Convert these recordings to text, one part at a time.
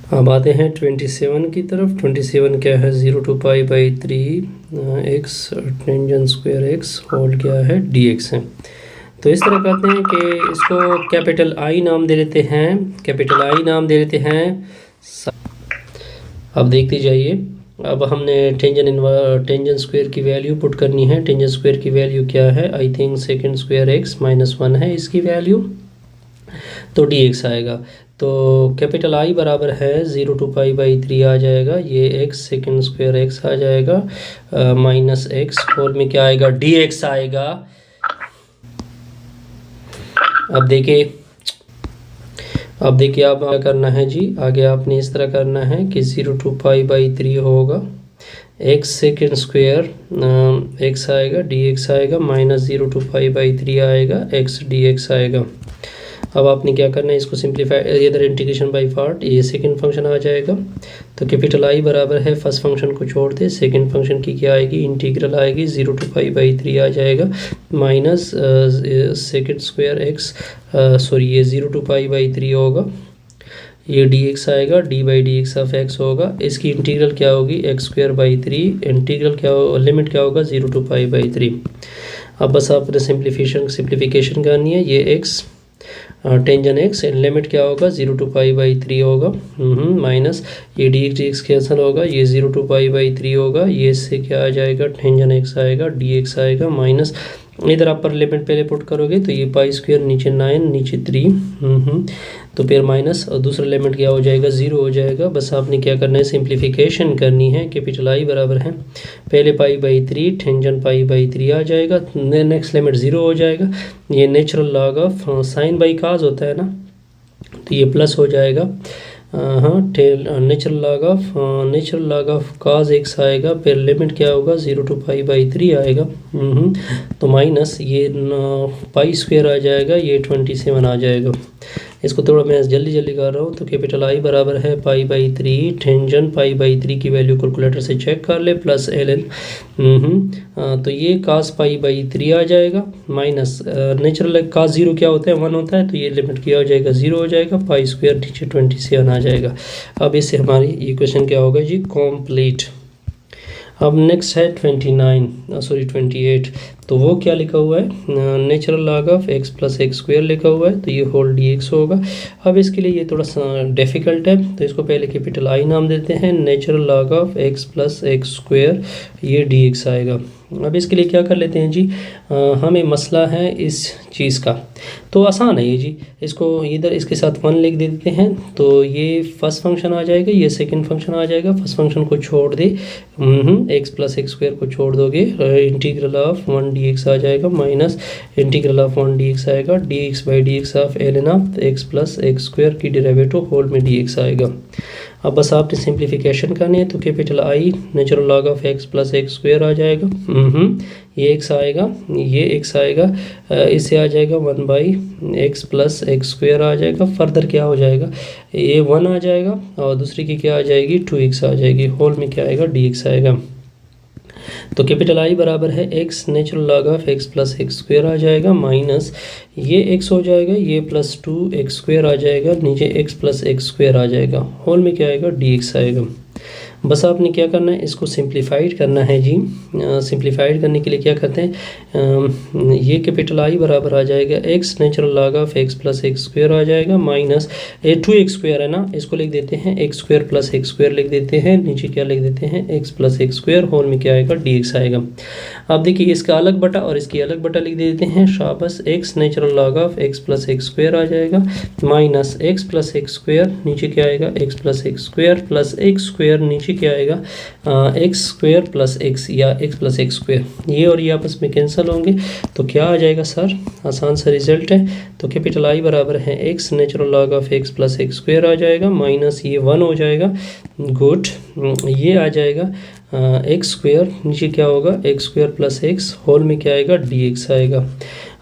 अब आते हैं 27 की तरफ। 27 क्या है, 0 to pi by 3 X tangent square X whole क्या है dx है। तो इस तरह करते हैं कि इसको कैपिटल आई नाम दे देते हैं, कैपिटल आई नाम दे देते हैं। अब देखते जाइए, अब हमने टेंजेंट स्क्वायर की वैल्यू पुट करनी है। टेंजेंट स्क्वायर की वैल्यू क्या है, I think second square x minus 1 है इसकी वैल्यू, तो dx आएगा। तो कैपिटल आई बराबर है 0 to पाई बाई 3 आ जाएगा, ये एक्स सेकेंड स्क्वायर एक्स आ जाएगा माइनस एक्स होल में क्या आएगा, dx आएगा। अब देखिए आप क्या करना है जी, आगे आपने इस तरह करना है कि 0 to पाई बाई 3 होगा, एक्स सेकेंड स्क्वायर एक्स आएगा, dx आएगा, माइनस 0 to पाई बाई 3 आएगा, एक्स dx आएगा। अब आपने क्या करना है, इसको सिंप्लीफाई, इधर इंटीग्रेशन बाय पार्ट, ये सेकंड फंक्शन आ जाएगा। तो कैपिटल आई बराबर है, फर्स्ट फंक्शन को छोड़ दे, सेकंड फंक्शन की क्या आएगी, इंटीग्रल आएगी, 0 to पाई बाई 3 आ जाएगा, minus second square x, sorry ये 0 to पाई बाई 3 होगा, ये dx आएगा, d by D x of x होगा, इसकी इंटीग्रल क्या होगी, एक्स स्क्वायर बाई 3, इंटीग्रल क्या हो, लिमिट क्या होगा, 0 to पाई बाई 3। अब बस आपने सिंप्लीफिकेशन करनी है, ये x टेंजेंट एक्स लिमिट क्या होगा, 0 to पाई बाई 3 होगा, माइनस ये dx कैंसिल होगा, ये 0 to पाई बाई 3 होगा, ये इससे क्या आ जाएगा, टेंजेंट एक्स आएगा, dx आएगा, माइनस इधर अपर लिमिट पहले पुट करोगे तो ये पाई स्क्वायर, नीचे 9 नीचे 3, तो फिर माइनस और दूसरा लिमिट क्या हो जाएगा, 0 हो जाएगा। बस आपने क्या करना है, सिंप्लीफिकेशन करनी है। कैपिटल आई बराबर है, पहले pi by 3 tangent pi by 3 आ जाएगा, नेक्स्ट लिमिट 0 हो जाएगा, ये natural log of sine by cos होता है ना, तो ये प्लस हो जाएगा, हाँ natural log of cos x आएगा, फिर लिमिट क्या होगा, 0 to पाई बाई 3 आएगा, तो माइनस ये पाई स्क्वायर आ जाएगा, ये 27 आ जाएगा। इसको थोड़ा मैं जल्दी कर रहा हूँ। तो कैपिटल आई बराबर है पाई बाई 3 टेंजेंट पाई बाई 3 की वैल्यू कैलकुलेटर से चेक कर ले, प्लस ln, तो ये कास पाई बाई 3 आ जाएगा, माइनस नेचुरल कास 0 क्या होता है, 1 होता है, तो ये लिमिट क्या हो जाएगा, 0 हो जाएगा, पाई स्क्वायर नीचे 27 आ जाएगा। अब इससे हमारी ये क्वेश्चन क्या होगा जी, कंप्लीट। अब नेक्स्ट है 28, तो वो क्या लिखा हुआ है, natural log of x plus x square लिखा हुआ है, तो ये होल dx होगा। अब इसके लिए ये थोड़ा सा डिफ़िकल्ट है, तो इसको पहले कैपिटल आई नाम देते हैं, natural log of x plus x square, ये dx आएगा। अब इसके लिए क्या कर लेते हैं जी, हमें मसला है इस चीज़ का, तो आसान है ये जी, इसको इधर इसके साथ 1 लिख देते हैं, तो ये फर्स्ट फंक्शन आ जाएगा, ये सेकंड फंक्शन आ जाएगा, फर्स्ट फंक्शन को छोड़ दे, एक्स प्लस एक्स स्क्वायर को छोड़ दोगे, इंटीग्रल ऑफ 1 dx आ जाएगा, माइनस इंटीग्रल ऑफ 1 dx आएगा, dx by D x of ln of x plus x square की डेरिवेटिव होल में dx आएगा। अब बस आपने सिंप्लीफिकेशन करनी है, तो capital I natural log of x plus x square आ जाएगा, ये एक्स आएगा, ये एक्स आएगा, इससे आ जाएगा 1 by x plus x square आ जाएगा, फर्दर क्या हो जाएगा, ये 1 आ जाएगा, और दूसरी की क्या आ जाएगी, 2x आ जाएगी, होल में क्या आएगा, dx आएगा। तो कैपिटल आई बराबर है x natural log of x plus x square आ जाएगा, माइनस ये एक्स हो जाएगा, ये प्लस 2 एक्स स्क्वायर आ जाएगा, नीचे एक्स प्लस एक्स स्क्वायर आ जाएगा, होल में क्या आएगा, dx आएगा। बस आपने क्या करना है, इसको सिंप्लीफाइड करना है जी। सिंप्लीफाइड करने के लिए क्या करते हैं, ये कैपिटल आई बराबर आ जाएगा x natural log of x plus x square आ जाएगा, माइनस ये 2x स्क्वायर है ना, इसको लिख देते हैं X square plus x square लिख देते हैं, नीचे क्या लिख देते हैं, X plus x square, whole में क्या आएगा, dx आएगा। अब देखिए इसका अलग बटा और इसकी अलग बटा लिख देते हैं, शाबस, x natural log of x plus x square आ जाएगा, minus x plus x square, नीचे क्या आएगा, x plus x square, plus x square, नीचे क्या आएगा, एक्स स्क्वायर प्लस एक्स या एक्स प्लस एक्स स्क्वायर, ये और ये आपस में कैंसिल होंगे, तो क्या आ जाएगा सर, आसान सा रिजल्ट है। तो कैपिटल आई बराबर है x natural log of x plus x square आ जाएगा, माइनस ये 1 हो जाएगा, गुड, ये आ जाएगा एक्स स्क्वायर, नीचे क्या होगा, X square plus X, whole में क्या आएगा, dx आएगा।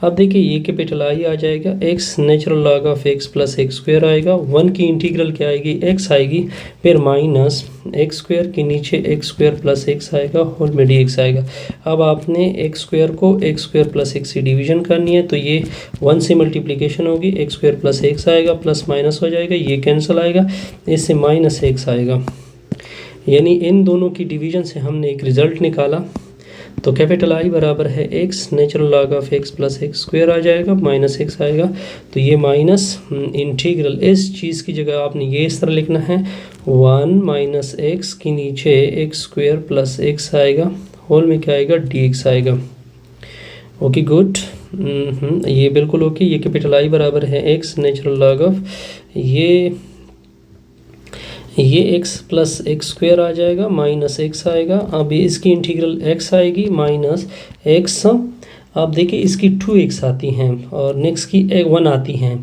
अब देखिए ये कैपिटल आई आ जाएगा, x natural log of x plus x square आएगा, 1 की इंटीग्रल क्या आएगी, एक्स आएगी, फिर माइनस एक्स स्क्वायर के नीचे एक्स स्क्वायर प्लस एक्स आएगा, होल में डी एक्स आएगा। अब आपने एक्स स्क्वायर को एक्स स्क्वायर प्लस एक्स से डिवीजन करनी है, तो ये 1 से मल्टीप्लिकेशन होगी, एक्स स्क्वायर प्लस एक्स आएगा, प्लस माइनस हो जाएगा, ये कैंसिल आएगा, इससे माइनस एक्स आएगा। यानी इन दोनों की डिवीजन से हमने एक रिजल्ट निकाला। तो कैपिटल आई बराबर है x natural log of x plus x square आ जाएगा, माइनस एक्स आएगा, तो ये माइनस इंटीग्रल, इस चीज़ की जगह आपने ये इस तरह लिखना है, 1 माइनस एक्स के नीचे एक्स स्क्वायर प्लस एक्स आएगा, होल में क्या आएगा, डी एक्स आएगा। ओके गुड, ये बिल्कुल ओके। ये कैपिटल आई बराबर है एक्स नेचुरल लॉग ऑफ ये x प्लस एक्स स्क्वायर आ जाएगा, माइनस एक्स आएगा, अब इसकी इंटीग्रल x आएगी माइनस एक्स। अब देखिए इसकी 2x आती हैं और नेक्स्ट की 1 आती हैं,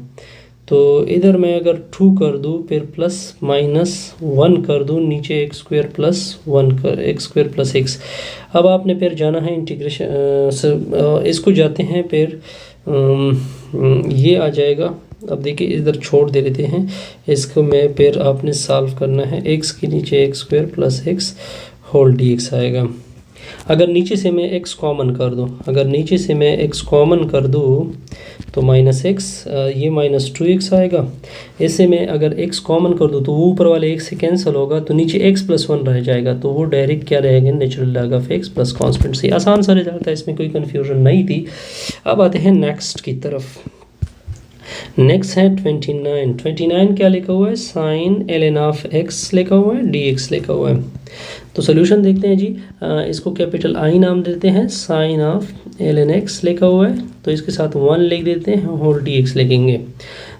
तो इधर मैं अगर 2 कर दूँ फिर प्लस माइनस 1 कर दूँ, नीचे एक्स स्क्वायर प्लस 1 कर एक्स स्क्वायर प्लस एक्स। अब आपने फिर जाना है इंटीग्रेशन, इसको जाते हैं फिर ये आ जाएगा। अब देखिए इधर छोड़ दे देते हैं इसको, मैं फिर आपने सॉल्व करना है, एक्स के नीचे X square plus X whole D X आएगा। अगर नीचे से मैं x कॉमन कर दूँ, अगर नीचे से मैं x कॉमन कर दूँ तो माइनस एक्स, ये माइनस 2x आएगा। इससे मैं अगर x कॉमन कर दूँ तो वो ऊपर वाले x से कैंसिल होगा, तो नीचे x प्लस 1 रह जाएगा, तो वो डायरेक्ट क्या रहेगा, natural log of x plus constant से। आसान सा रिजल्ट है, इसमें कोई कन्फ्यूजन नहीं थी। अब आते हैं नेक्स्ट की तरफ। नेक्स्ट है 29 क्या लिखा हुआ है, साइन ln ऑफ x लिखा हुआ है, dx लिखा हुआ है। तो सोल्यूशन देखते हैं जी। इसको कैपिटल आई नाम देते हैं, साइन ऑफ ln x लिखा हुआ है, तो इसके साथ 1 लिख देते हैं, होल dx लिखेंगे।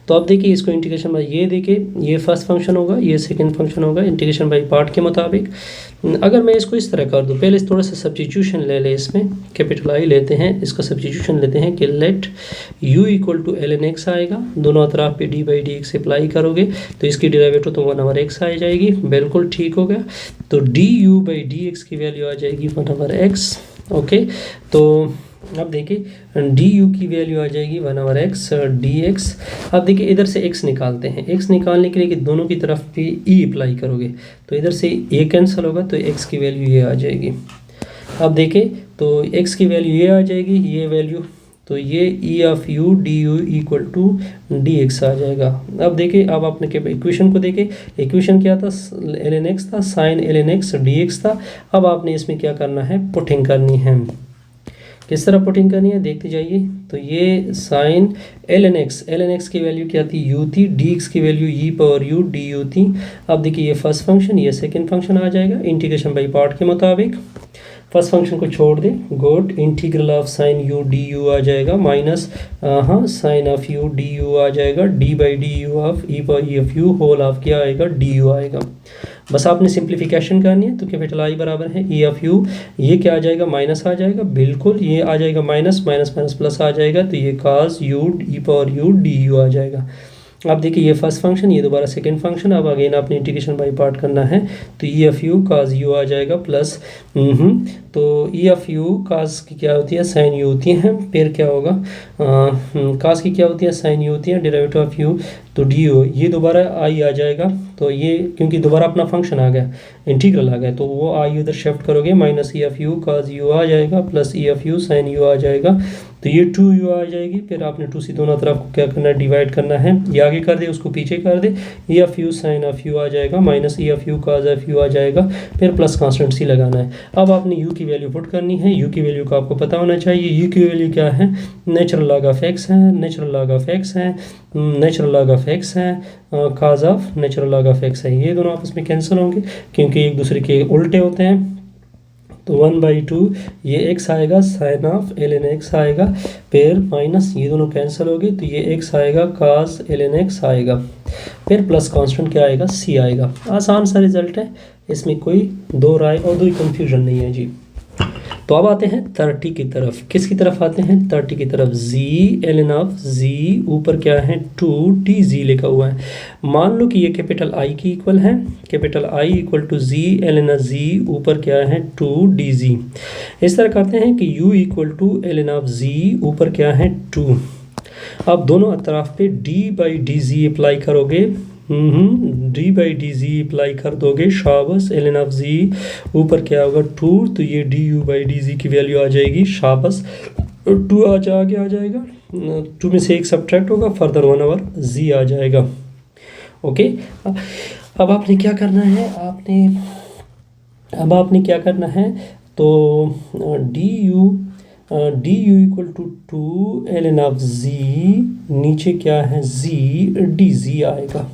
तो अब देखिए इसको इंटीग्रेशन बाई, ये देखिए ये फर्स्ट फंक्शन होगा, ये सेकंड फंक्शन होगा, इंटीग्रेशन बाई पार्ट के मुताबिक। अगर मैं इसको इस तरह कर दूँ, पहले थोड़ा सा सब्स्टिट्यूशन ले ले, इसमें कैपिटल आई लेते हैं, इसका सब्स्टिट्यूशन लेते हैं कि let u equal to ln x आएगा, दोनों अतराफ पे d by D X apply करोगे तो इसकी डेरिवेटिव तो 1/x आ जाएगी, बिल्कुल ठीक हो गया। तो du बाई डी एक्स की वैल्यू आ जाएगी 1/x। ओके, तो अब देखिए du की वैल्यू आ जाएगी 1/x dx। अब देखिए इधर से x निकालते हैं, x निकालने के लिए कि दोनों की तरफ पे e अप्लाई करोगे तो इधर से ये कैंसिल होगा, तो x की वैल्यू ये आ जाएगी। अब देखिए तो x की वैल्यू ये आ जाएगी, ये वैल्यू, तो ये e of u du equal to dx आ जाएगा। अब देखिए, अब आपने क्या इक्वेशन को देखे, इक्वेशन क्या था, ln x था, साइन ln x dx था। अब आपने इसमें क्या करना है, पुटिंग करनी है। किस तरह पुटिंग करनी है देखते जाइए। तो ये साइन ln x की वैल्यू क्या थी, u थी, dx की value e power u du थी। अब देखिए ये फर्स्ट फंक्शन, ये सेकंड फंक्शन आ जाएगा इंटीग्रेशन बाई पार्ट के मुताबिक। फर्स्ट फंक्शन को छोड़ दे, good, integral of sine u du आ जाएगा minus sine of u du आ जाएगा, d by d u of e power of u whole of क्या आएगा, du आएगा। बस आपने सिंप्लीफिकेशन करनी है, तो कैपिटल आई बराबर है e ऑफ u, ये क्या आ जाएगा, माइनस आ जाएगा, बिल्कुल ये आ जाएगा माइनस माइनस माइनस प्लस आ जाएगा, तो ये cos u e power u du आ जाएगा। अब देखिए ये फर्स्ट फंक्शन, ये दोबारा सेकंड फंक्शन, अब अगेन आपने इंटीग्रेशन बाई पार्ट करना है, तो e f u cos u आ जाएगा प्लस तो ई एफ यू काज की क्या होती है, साइन यू होती है, फिर क्या होगा काज की क्या होती है, साइन यू होती है, डेरिवेटिव ऑफ यू तो डी यू, ये दोबारा आई आ जाएगा, तो ये क्योंकि दोबारा अपना फंक्शन आ गया, इंटीग्रल आ गया, तो वो आई उधर शिफ्ट करोगे, minus e f u cos u आ जाएगा plus e f u sine u आ जाएगा, तो ये 2u आ जाएगी। फिर आपने 2 से दोनों तरफ को क्या करना है, डिवाइड करना है, ये आगे कर दे उसको पीछे कर दे, e f u sine of u आ जाएगा minus e f u cos of u आ जाएगा, फिर प्लस कांस्टेंट सी लगाना है। अब आपने u की वैल्यू पुट करनी है, u की वैल्यू का आपको पता होना चाहिए, u की वैल्यू क्या है, नेचुरल लॉग ऑफ x है, नेचुरल लॉग ऑफ x है, नेचुरल लॉग ऑफ x है, cos of natural log of x है, ये दोनों आपस में कैंसिल होंगे क्योंकि एक दूसरे के उल्टे होते हैं, तो 1/2 ये x आएगा, साइन ऑफ ln x आएगा, फिर माइनस ये दोनों कैंसिल हो गए, तो ये x आएगा, काज ln x आएगा, फिर प्लस कांस्टेंट क्या आएगा, c आएगा। आसान सा रिजल्ट है, इसमें कोई दो राय और कोई कंफ्यूजन नहीं है जी। तो अब आते हैं 30 की तरफ। किसकी तरफ आते हैं? 30 की तरफ। z ln ऑफ z, ऊपर क्या है 2dz लिखा हुआ है। मान लो कि ये कैपिटल I की इक्वल है, capital I equal to z ln z, ऊपर क्या है 2dz। इस तरह करते हैं कि u equal to ln of z, ऊपर क्या है 2। अब दोनों तरफ पे d/dz अप्लाई करोगे, d/dz अप्लाई कर दोगे, शाबाश। ln ऑफ z ऊपर क्या होगा 2, तो ये du/dz की वैल्यू आ जाएगी, शाबाश। 2 आगे आ जाएगा, 2 में से 1 सब्ट्रैक्ट होगा, फर्दर 1/z आ जाएगा। ओके, अब आपने क्या करना है, आपने क्या करना है, तो du equal to 2 ln of z, नीचे क्या है z/dz आएगा।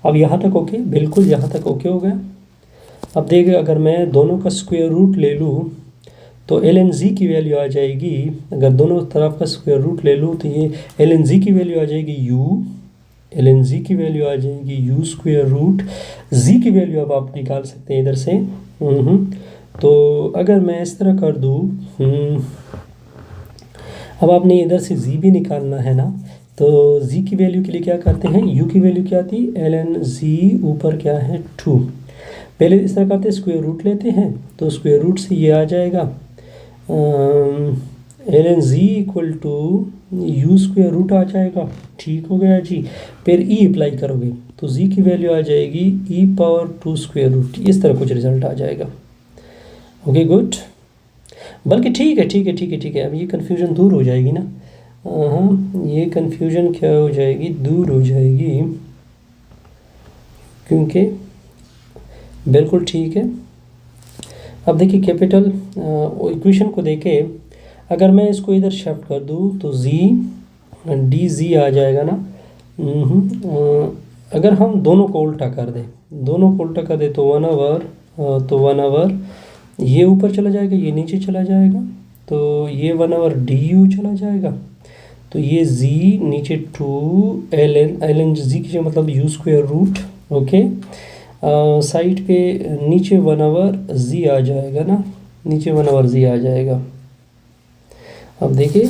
अब यहाँ तक ओके, बिल्कुल यहाँ तक ओके हो गया। अब देखिए, अगर मैं दोनों का स्क्वायर रूट ले लूँ तो ln z की वैल्यू आ जाएगी, अगर दोनों तरफ का स्क्वायर रूट ले लूँ तो ये ln z की वैल्यू आ जाएगी ln z की वैल्यू आ जाएगी u स्क्वायर रूट। z की वैल्यू अब आप निकाल सकते हैं इधर से। तो अगर मैं इस तरह कर दूँ, अब आपने इधर से z भी निकालना है ना, तो z की वैल्यू के लिए क्या करते हैं, u की वैल्यू क्या थी, ln z ऊपर क्या है 2। पहले इस तरह करते हैं, स्क्वायर रूट लेते हैं, तो स्क्वायर रूट से ये आ जाएगा ln z equal to u square root आ जाएगा। ठीक हो गया जी। फिर e अप्लाई करोगे तो z की वैल्यू आ जाएगी e⁻² स्क्वायर रूट। इस तरह कुछ रिजल्ट आ जाएगा। ओके गुड, बल्कि ठीक है। अब ये कन्फ्यूजन दूर हो जाएगी ना। हाँ, ये कन्फ्यूजन क्या हो जाएगी, दूर हो जाएगी, क्योंकि बिल्कुल ठीक है। अब देखिए, कैपिटल इक्वेशन को देखे, अगर मैं इसको इधर शिफ्ट कर दूँ तो z/dz आ जाएगा ना। अगर हम दोनों को उल्टा कर दें, तो 1/, ये ऊपर चला जाएगा, ये नीचे चला जाएगा, तो ये 1/du चला जाएगा, तो ये z नीचे 2 ln z की मतलब u square root. Okay, side पे नीचे 1/z आ जाएगा ना, नीचे 1/z आ जाएगा। अब देखिए,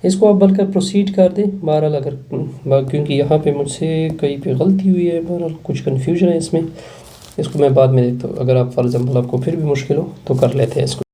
इसको आप बढ़कर प्रोसीड कर दें। बहरहाल अगर क्योंकि यहाँ पे मुझसे कहीं पे गलती हुई है, बहरहाल कुछ कन्फ्यूजन है इसमें, इसको मैं बाद में देखता हूँ। अगर आप फॉर एग्जांपल आपको फिर भी मुश्किल हो तो कर लेते हैं इसको।